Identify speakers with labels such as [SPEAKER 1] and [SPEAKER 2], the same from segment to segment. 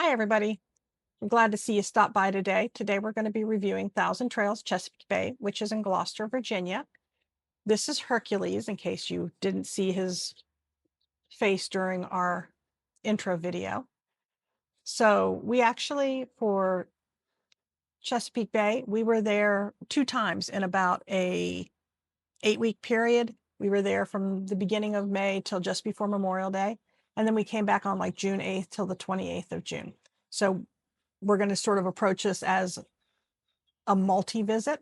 [SPEAKER 1] Hi, everybody. I'm glad to see you stop by today. Today, we're going to be reviewing Thousand Trails Chesapeake Bay, which is in Gloucester, Virginia. This is Hercules, in case you didn't see his face during our intro video. So we actually, for Chesapeake Bay, we were there 2 times in about a 8-week period. We were there from the beginning of May till just before Memorial Day. And then we came back on like June 8th till the 28th of June. So we're going to sort of approach this as a multi-visit.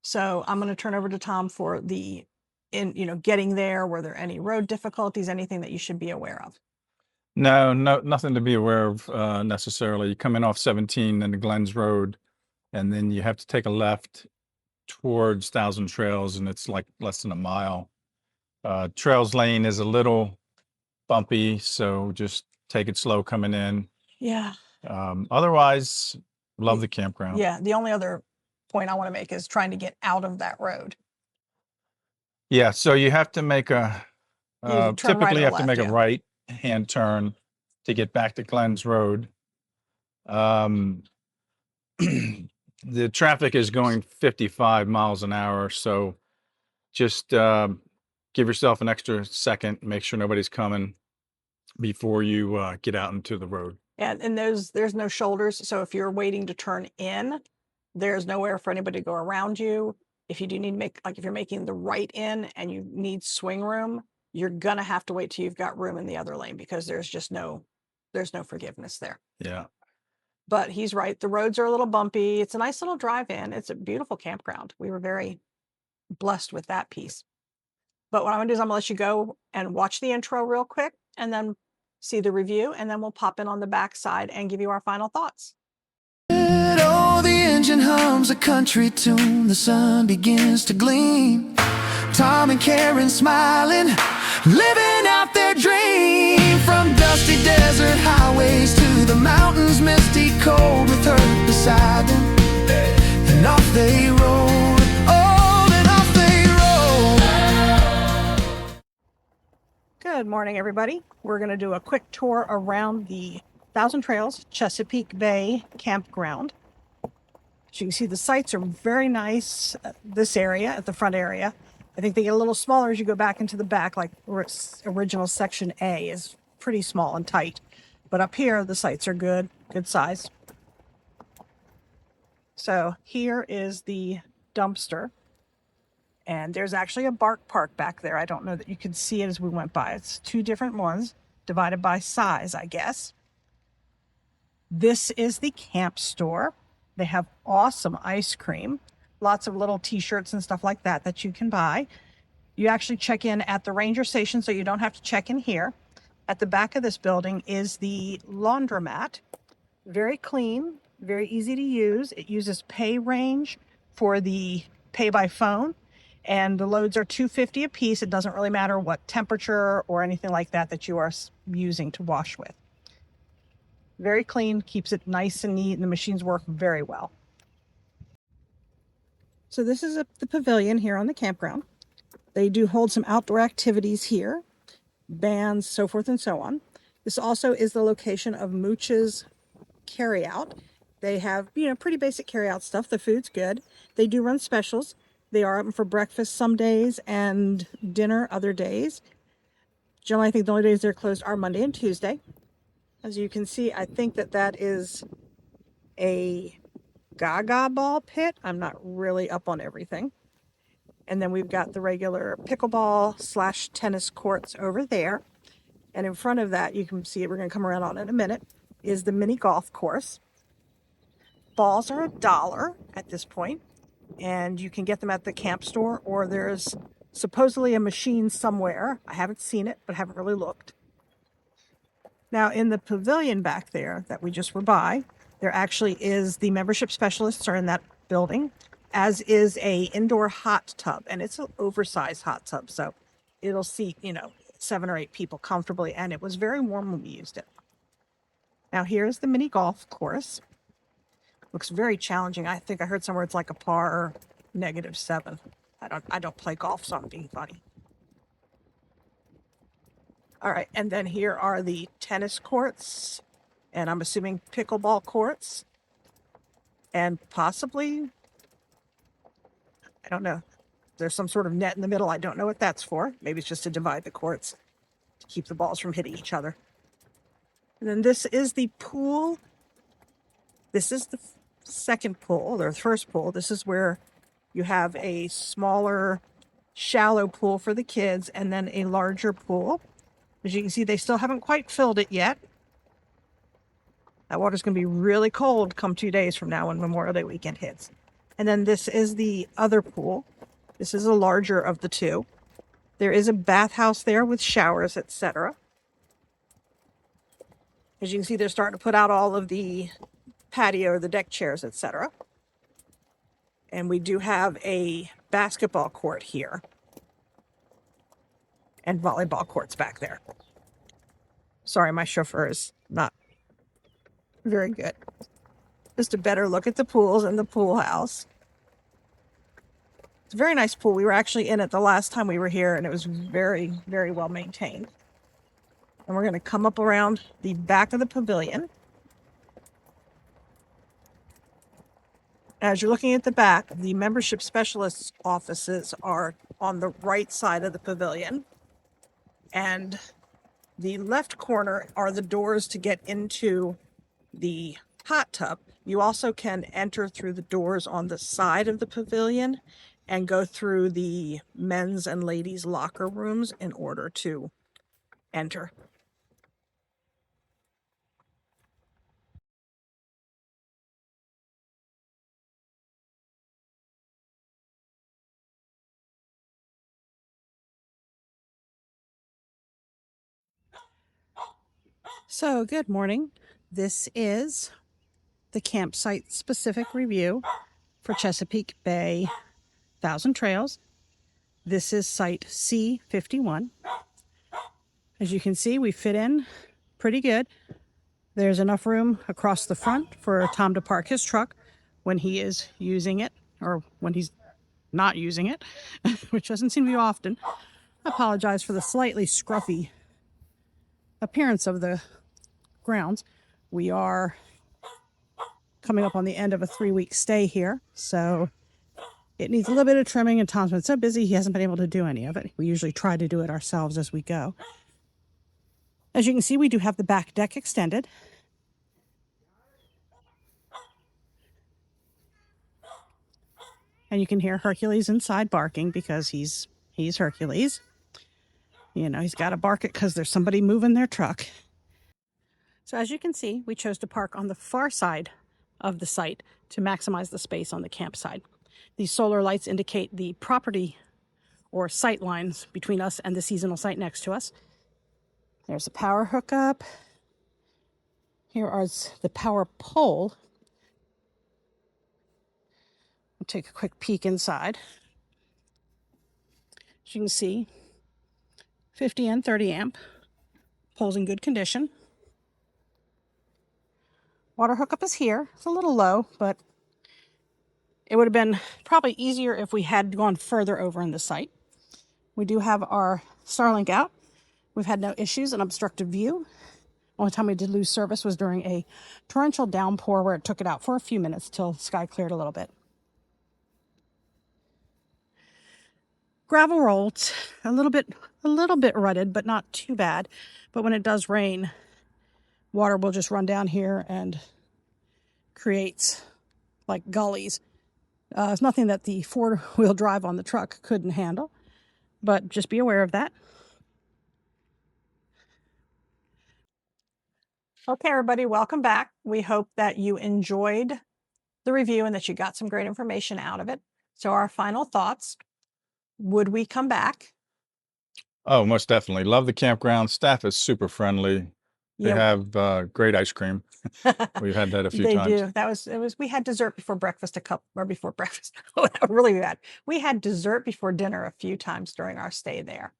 [SPEAKER 1] So I'm going to turn over to Tom for getting there. Were there any road difficulties, anything that you should be aware of?
[SPEAKER 2] No, nothing to be aware of necessarily. You come in off 17 and the Glens Road, and then you have to take a left towards Thousand Trails, and it's like less than a mile. Trails Lane is a little bumpy, so just take it slow coming in.
[SPEAKER 1] Yeah.
[SPEAKER 2] Otherwise, love the campground.
[SPEAKER 1] Yeah. The only other point I want to make is trying to get out of that road.
[SPEAKER 2] Yeah, so you have to make a
[SPEAKER 1] You turn right
[SPEAKER 2] typically
[SPEAKER 1] or
[SPEAKER 2] you have to
[SPEAKER 1] left,
[SPEAKER 2] make a
[SPEAKER 1] yeah.
[SPEAKER 2] right hand turn to get back to Glens Road. The traffic is going 55 miles an hour, so just give yourself an extra second, make sure nobody's coming before you get out into the road.
[SPEAKER 1] And there's no shoulders, so if you're waiting to turn in, there's nowhere for anybody to go around you. If you do need to make, like if you're making the right in and you need swing room, you're gonna have to wait till you've got room in the other lane because there's no forgiveness there.
[SPEAKER 2] Yeah.
[SPEAKER 1] But he's right. The roads are a little bumpy. It's a nice little drive-in. It's a beautiful campground. We were very blessed with that piece. But what I'm gonna do is I'm gonna let you go and watch the intro real quick and then see the review, and then we'll pop in on the back side and give you our final thoughts.
[SPEAKER 3] Oh, the engine hums a country tune. The sun begins to gleam. Tom and Karen smiling, living out their dream. From dusty desert highways to the mountains misty cold, with her beside them, and off they rode. Oh, and off they rode.
[SPEAKER 1] Good morning, everybody. We're going to do a quick tour around the Thousand Trails Chesapeake Bay Campground. As you can see, the sites are very nice. This area, at the front area, I think they get a little smaller as you go back into the back, like original section A is pretty small and tight. But up here, the sites are good size. So here is the dumpster. And there's actually a bark park back there. I don't know that you could see it as we went by. It's 2 different ones divided by size, I guess. This is the camp store. They have awesome ice cream, lots of little t-shirts and stuff like that that you can buy. You actually check in at the ranger station, so you don't have to check in here. At the back of this building is the laundromat. Very clean, very easy to use. It uses pay range for the pay by phone, and the loads are $2.50 a piece. It doesn't really matter what temperature or anything like that that you are using to wash with. Very clean, keeps it nice and neat, and the machines work very well. So this is the pavilion here on the campground. They do hold some outdoor activities here, bands, so forth and so on. This also is the location of Mooch's Carryout. They have, pretty basic carryout stuff. The food's good. They do run specials. They are open for breakfast some days and dinner other days. Generally, I think the only days they're closed are Monday and Tuesday. As you can see, I think that is a gaga ball pit. I'm not really up on everything. And then we've got the regular pickleball / tennis courts over there. And in front of that, you can see it, we're going to come around on in a minute, is the mini golf course. Balls are $1 at this point, and you can get them at the camp store, or there's supposedly a machine somewhere. I haven't seen it, but haven't really looked. Now, in the pavilion back there that we just were by, there actually is the membership specialists are in that building, as is a indoor hot tub, and it's an oversized hot tub, so it'll seat, 7 or 8 people comfortably, and it was very warm when we used it. Now, here's the mini golf course. Looks very challenging. I think I heard somewhere it's like a par -7. I don't play golf, so I'm being funny. All right, and then here are the tennis courts. And I'm assuming pickleball courts and possibly, I don't know, there's some sort of net in the middle. I don't know what that's for. Maybe it's just to divide the courts to keep the balls from hitting each other. And then this is the pool. This is the second pool, or the first pool. This is where you have a smaller, shallow pool for the kids and then a larger pool. As you can see, they still haven't quite filled it yet. That water's going to be really cold come 2 days from now when Memorial Day weekend hits. And then this is the other pool. This is a larger of the two. There is a bathhouse there with showers, etc. As you can see, they're starting to put out all of the patio, the deck chairs, etc. And we do have a basketball court here and volleyball courts back there. Sorry, my chauffeur is not very good. Just a better look at the pools and the pool house. It's a very nice pool. We were actually in it the last time we were here, and it was very, very well maintained. And we're going to come up around the back of the pavilion. As you're looking at the back, the membership specialists' offices are on the right side of the pavilion. And the left corner are the doors to get into the hot tub. You also can enter through the doors on the side of the pavilion and go through the men's and ladies' locker rooms in order to enter. So, good morning. This is the campsite specific review for Chesapeake Bay Thousand Trails. This is site C51. As you can see, we fit in pretty good. There's enough room across the front for Tom to park his truck when he is using it, or when he's not using it, which doesn't seem to be often. I apologize for the slightly scruffy appearance of the grounds. We are coming up on the end of a 3-week stay here, so it needs a little bit of trimming, and Tom's been so busy he hasn't been able to do any of it. We usually try to do it ourselves as we go. As you can see, we do have the back deck extended. And you can hear Hercules inside barking because he's Hercules. You know, he's got to bark it because there's somebody moving their truck. So as you can see, we chose to park on the far side of the site to maximize the space on the campsite. These solar lights indicate the property or sight lines between us and the seasonal site next to us. There's a power hookup. Here is the power pole. I'll take a quick peek inside. As you can see, 50 and 30 amp. Pole's in good condition. Water hookup is here. It's a little low, but it would have been probably easier if we had gone further over in the site. We do have our Starlink out. We've had no issues, an obstructed view. Only time we did lose service was during a torrential downpour where it took it out for a few minutes till the sky cleared a little bit. Gravel roads, a little bit rutted, but not too bad. But when it does rain, water will just run down here and creates like gullies. It's nothing that the 4-wheel drive on the truck couldn't handle, but just be aware of that. Okay, everybody, welcome back. We hope that you enjoyed the review and that you got some great information out of it. So our final thoughts, would we come back?
[SPEAKER 2] Oh, most definitely. Love the campground. Staff is super friendly. They
[SPEAKER 1] Yeah.
[SPEAKER 2] have great ice cream. We've had that a few
[SPEAKER 1] They
[SPEAKER 2] times.
[SPEAKER 1] do. We had dessert before breakfast before breakfast. Oh, that was really bad. We had dessert before dinner a few times during our stay there.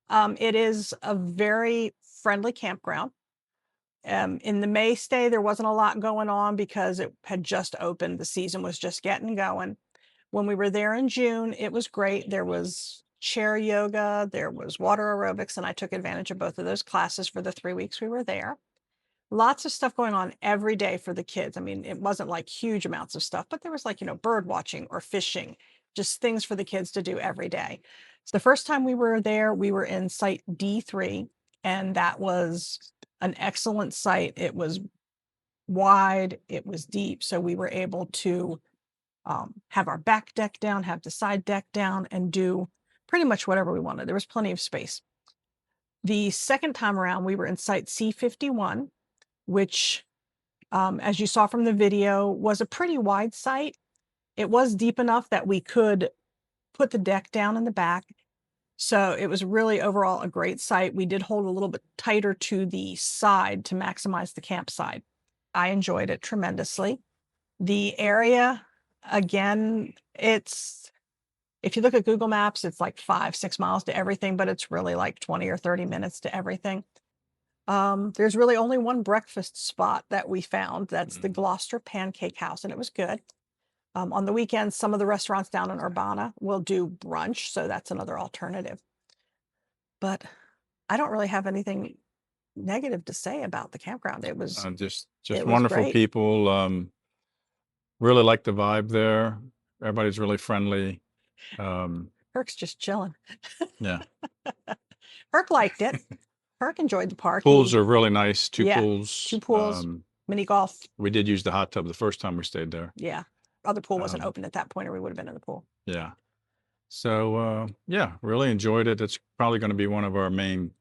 [SPEAKER 1] It is a very friendly campground. In the May stay, there wasn't a lot going on because it had just opened. The season was just getting going. When we were there in June, it was great. There was chair yoga, there was water aerobics, and I took advantage of both of those classes for the 3 weeks we were there. Lots of stuff going on every day for the kids. I mean, it wasn't like huge amounts of stuff, but there was like, bird watching or fishing, just things for the kids to do every day. So the first time we were there, we were in site D3, and that was an excellent site. It was wide, it was deep, so we were able to have our back deck down, have the side deck down, and do pretty much whatever we wanted. There was plenty of space. The second time around, we were in site C51, which, as you saw from the video, was a pretty wide site. It was deep enough that we could put the deck down in the back. So it was really overall a great site. We did hold a little bit tighter to the side to maximize the campsite. I enjoyed it tremendously. The area, again, if you look at Google Maps, it's like 5-6 miles to everything, but it's really like 20 or 30 minutes to everything. There's really only one breakfast spot that we found. That's the Gloucester Pancake House, and it was good. On the weekends, some of the restaurants down in Urbana will do brunch, so that's another alternative. But I don't really have anything negative to say about the campground. It was
[SPEAKER 2] Just
[SPEAKER 1] it was
[SPEAKER 2] wonderful
[SPEAKER 1] great.
[SPEAKER 2] people. Really like the vibe there. Everybody's really friendly.
[SPEAKER 1] Herc's just chilling.
[SPEAKER 2] Yeah.
[SPEAKER 1] Herc liked it. Herc enjoyed the park.
[SPEAKER 2] Pools are really nice. Two
[SPEAKER 1] Yeah,
[SPEAKER 2] pools.
[SPEAKER 1] 2 pools, mini golf.
[SPEAKER 2] We did use the hot tub the first time we stayed there.
[SPEAKER 1] Yeah. Other pool wasn't open at that point, or we would have been in the pool.
[SPEAKER 2] Yeah. So, yeah, really enjoyed it. It's probably going to be one of our main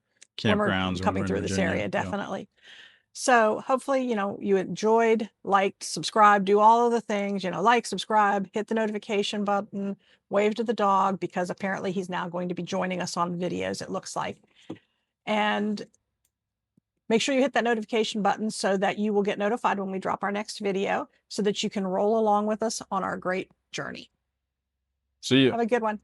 [SPEAKER 1] When we're
[SPEAKER 2] campgrounds when
[SPEAKER 1] coming
[SPEAKER 2] we're in
[SPEAKER 1] through this
[SPEAKER 2] Virginia.
[SPEAKER 1] area,
[SPEAKER 2] Yeah.
[SPEAKER 1] definitely. So hopefully, you enjoyed, liked, subscribe, do all of the things, like, subscribe, hit the notification button, wave to the dog, because apparently he's now going to be joining us on videos, it looks like. And make sure you hit that notification button so that you will get notified when we drop our next video, so that you can roll along with us on our great journey.
[SPEAKER 2] See you.
[SPEAKER 1] Have a good one.